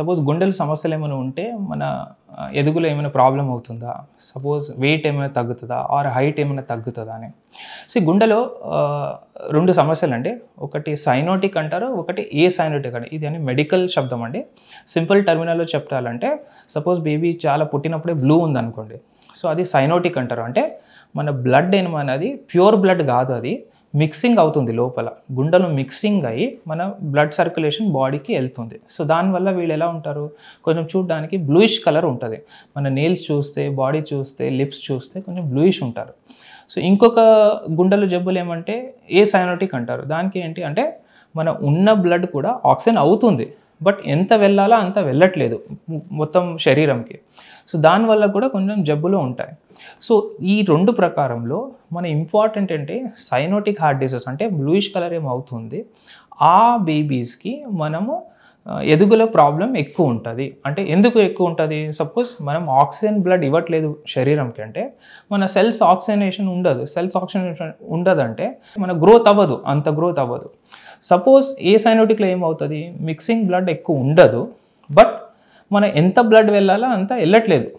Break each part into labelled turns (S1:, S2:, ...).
S1: Suppose గుండెల సమస్యలు ఏమైనా ఉంటే మన ఎదుగులో ఏమైనా ప్రాబ్లం అవుతుందా, సపోజ్ వెయిట్ ఏమైనా తగ్గుతుందా ఆర్ హైట్ ఏమైనా తగ్గుతుందా అని. సో గుండెలో రెండు సమస్యలు అండి, ఒకటి సైనోటిక్ అంటారు, ఒకటి ఏ సైనోటిక్ అంటే ఇది అని మెడికల్ శబ్దం అండి. సింపుల్ టర్మినాల్లో చెప్పాలంటే సపోజ్ బేబీ చాలా పుట్టినప్పుడే బ్లూ ఉందనుకోండి, సో అది సైనోటిక్ అంటారు. అంటే మన బ్లడ్ ఏమన్నది ప్యూర్ బ్లడ్ కాదు, అది మిక్సింగ్ అవుతుంది లోపల, గుండెలో మిక్సింగ్ అయ్యి మన బ్లడ్ సర్క్యులేషన్ బాడీకి వెళ్తుంది. సో దానివల్ల వీళ్ళు ఎలా ఉంటారు, కొంచెం చూడడానికి బ్లూయిష్ కలర్ ఉంటుంది. మన నెయిల్స్ చూస్తే, బాడీ చూస్తే, లిప్స్ చూస్తే కొంచెం బ్లూయిష్ ఉంటారు. సో ఇంకొక గుండెల జబ్బులు ఏమంటే ఏ సైనోటిక్ అంటారు. దానికి ఏంటి అంటే మన ఉన్న బ్లడ్ కూడా ఆక్సిజన్ అవుతుంది, బట్ ఎంత వెళ్ళాలో అంత వెళ్ళట్లేదు మొత్తం శరీరంకి. సో దానివల్ల కూడా కొంచెం జబ్బులు ఉంటాయి. సో ఈ రెండు ప్రకారంలో మన ఇంపార్టెంట్ అంటే సైనోటిక్ హార్ట్ డిసీజ్ అంటే బ్లూయిష్ కలర్ ఏమవుతుంది, ఆ బేబీస్కి మనము ఎదుగుల ప్రాబ్లం ఎక్కువ ఉంటుంది. అంటే ఎందుకు ఎక్కువ ఉంటుంది, సపోజ్ మనం ఆక్సిజన్ బ్లడ్ ఇవ్వట్లేదు శరీరంకి అంటే మన సెల్స్ ఆక్సిజనేషన్ ఉండదు, సెల్స్ ఆక్సిజనేషన్ ఉండదంటే మన గ్రోత్ అవ్వదు, అంత గ్రోత్ అవ్వదు. సపోజ్ ఏ సైనోటిక్లో ఏమవుతుంది, మిక్సింగ్ బ్లడ్ ఎక్కువ ఉండదు, బట్ మన ఎంత బ్లడ్ వెళ్ళాలో అంత వెళ్ళట్లేదు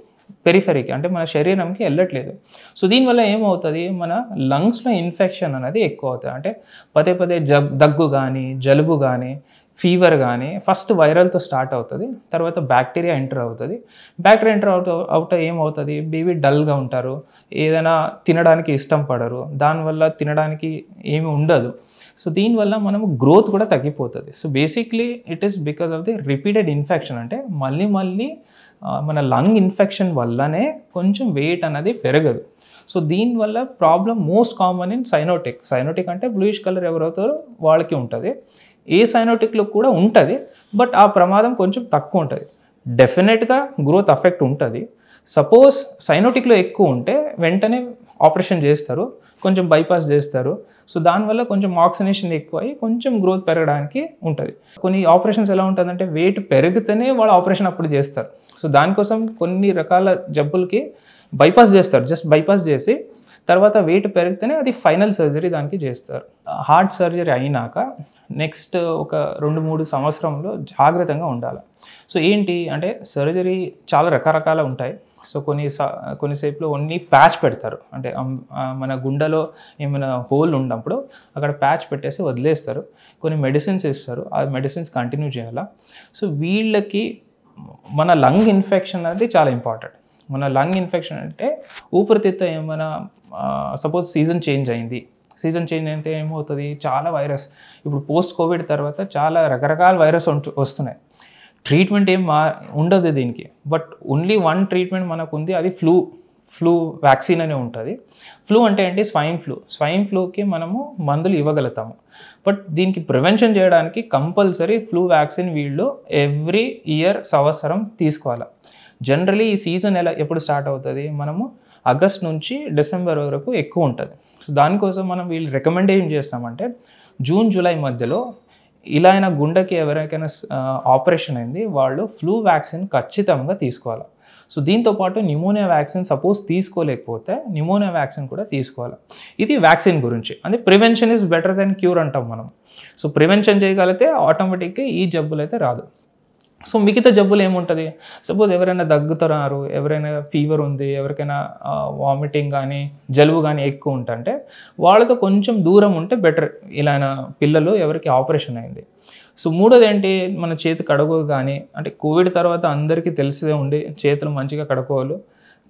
S1: పెరిఫెరీకి, అంటే మన శరీరంకి వెళ్ళట్లేదు. సో దీనివల్ల ఏమవుతుంది, మన లంగ్స్లో ఇన్ఫెక్షన్ అనేది ఎక్కువ అవుతుంది. అంటే పదే పదే దగ్గు కానీ, జలుబు కానీ, ఫీవర్ కానీ ఫస్ట్ వైరల్తో స్టార్ట్ అవుతుంది, తర్వాత బ్యాక్టీరియా ఎంటర్ అవుతుంది. బ్యాక్టీరియా ఎంటర్ అవుతా ఏమవుతుంది, బేబీ డల్గా ఉంటారు, ఏదైనా తినడానికి ఇష్టం పడరు, దానివల్ల తినడానికి ఏమి ఉండదు. సో దీనివల్ల మనము గ్రోత్ కూడా తగ్గిపోతుంది. So basically it is because of the repeated infection. అంటే మళ్ళీ మన లంగ్ ఇన్ఫెక్షన్ వల్లనే కొంచెం వెయిట్ అనేది పెరగదు. సో దీనివల్ల problem most common in cyanotic. Cyanotic అంటే బ్లూయిష్ కలర్ ఎవరవుతారో వాళ్ళకి ఉంటుంది. ఏ సైనోటిక్లో కూడా ఉంటుంది, బట్ ఆ ప్రమాదం కొంచెం తక్కువ ఉంటుంది. డెఫినెట్గా గ్రోత్ అఫెక్ట్ ఉంటుంది. సపోజ్ సైనోటిక్లో ఎక్కువ ఉంటే వెంటనే ఆపరేషన్ చేస్తారు, కొంచెం బైపాస్ చేస్తారు. సో దానివల్ల కొంచెం ఆక్సిజనేషన్ ఎక్కువ అయ్యి కొంచెం గ్రోత్ పెరగడానికి ఉంటుంది. కొన్ని ఆపరేషన్స్ ఎలా ఉంటుందంటే వెయిట్ పెరిగితేనే వాళ్ళు ఆపరేషన్ అప్పుడు చేస్తారు. సో దానికోసం కొన్ని రకాల జబ్బులకి బైపాస్ చేస్తారు, జస్ట్ బైపాస్ చేసి తర్వాత వెయిట్ పెరిగితేనే అది ఫైనల్ సర్జరీ దానికి చేస్తారు. హార్ట్ సర్జరీ అయినాక నెక్స్ట్ ఒక 2-3 సంవత్సరంలో జాగ్రత్తగా ఉండాలి. సో ఏంటి అంటే సర్జరీ చాలా రకరకాల ఉంటాయి. సో కొన్నిసేపులో ఓన్లీ ప్యాచ్ పెడతారు, అంటే మన గుండెలో ఏమైనా హోల్ ఉన్నప్పుడు అక్కడ ప్యాచ్ పెట్టేసి వదిలేస్తారు. కొన్ని మెడిసిన్స్ ఇస్తారు, ఆ మెడిసిన్స్ కంటిన్యూ చేయాలా. సో వీళ్ళకి మన లంగ్ ఇన్ఫెక్షన్ అనేది చాలా ఇంపార్టెంట్. మన లంగ్ ఇన్ఫెక్షన్ అంటే ఊపిరితిత్తులు ఏమైనా సపోజ్ సీజన్ చేంజ్ అయింది, సీజన్ చేంజ్ అయితే ఏమవుతుంది, చాలా వైరస్ ఇప్పుడు పోస్ట్ కోవిడ్ తర్వాత చాలా రకరకాల వైరస్ వస్తున్నాయి. ట్రీట్మెంట్ ఏం ఉండదు దీనికి, బట్ ఓన్లీ వన్ ట్రీట్మెంట్ మనకు ఉంది, అది ఫ్లూ వ్యాక్సిన్ అనే ఉంటుంది. ఫ్లూ అంటే ఏంటి, స్వైన్ ఫ్లూకి మనము మందులు ఇవ్వగలుగుతాము, బట్ దీనికి ప్రివెన్షన్ చేయడానికి కంపల్సరీ ఫ్లూ వ్యాక్సిన్ వీళ్ళు ఎవ్రీ ఇయర్ సంవత్సరం తీసుకోవాలి. జనరలీ ఈ సీజన్ ఎప్పుడు స్టార్ట్ అవుతుంది, మనము ఆగస్ట్ నుంచి డిసెంబర్ వరకు ఎక్కువ ఉంటుంది. సో దానికోసం మనం వీళ్ళు రికమెండ్ ఏం చేస్తామంటే జూన్ జూలై మధ్యలో ఇలా అయినా గుండెకి ఎవరికైనా ఆపరేషన్ అయింది వాళ్ళు ఫ్లూ వ్యాక్సిన్ ఖచ్చితంగా తీసుకోవాలి. సో దీంతోపాటు న్యూమోనియా వ్యాక్సిన్ సపోజ్ తీసుకోలేకపోతే న్యూమోనియా వ్యాక్సిన్ కూడా తీసుకోవాలి. ఇది వ్యాక్సిన్ గురించి. అంటే prevention is better than cure అంటాం మనం. సో ప్రివెన్షన్ చేయగలిగితే ఆటోమేటిక్గా ఈ జబ్బులు అయితే రాదు. సో మిగతా జబ్బులు ఏముంటుంది, సపోజ్ ఎవరైనా దగ్గుతున్నారు, ఎవరైనా ఫీవర్ ఉంది, ఎవరికైనా వామిటింగ్ కానీ జలుబు కానీ ఎక్కువ ఉంటే వాళ్ళతో కొంచెం దూరం ఉంటే బెటర్. ఇలా పిల్లలు ఎవరికి ఆపరేషన్ అయింది. సో మూడోది ఏంటి, మన చేతి కడుగు కానీ, అంటే కోవిడ్ తర్వాత అందరికీ తెలిసిదే ఉండి చేతులు మంచిగా కడుక్కోవాలి,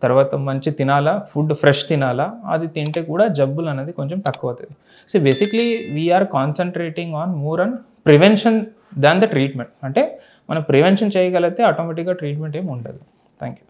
S1: తర్వాత మంచి తినాలా, ఫుడ్ ఫ్రెష్ తినాలా, అది తింటే కూడా జబ్బులు అనేది కొంచెం తక్కువ అవుతుంది. So basically we are concentrating on more on prevention than the treatment. అంటే మనం ప్రివెన్షన్ చేయగలిగితే ఆటోమేటిక్గా ట్రీట్మెంట్ ఏమి ఉండదు. Thank you.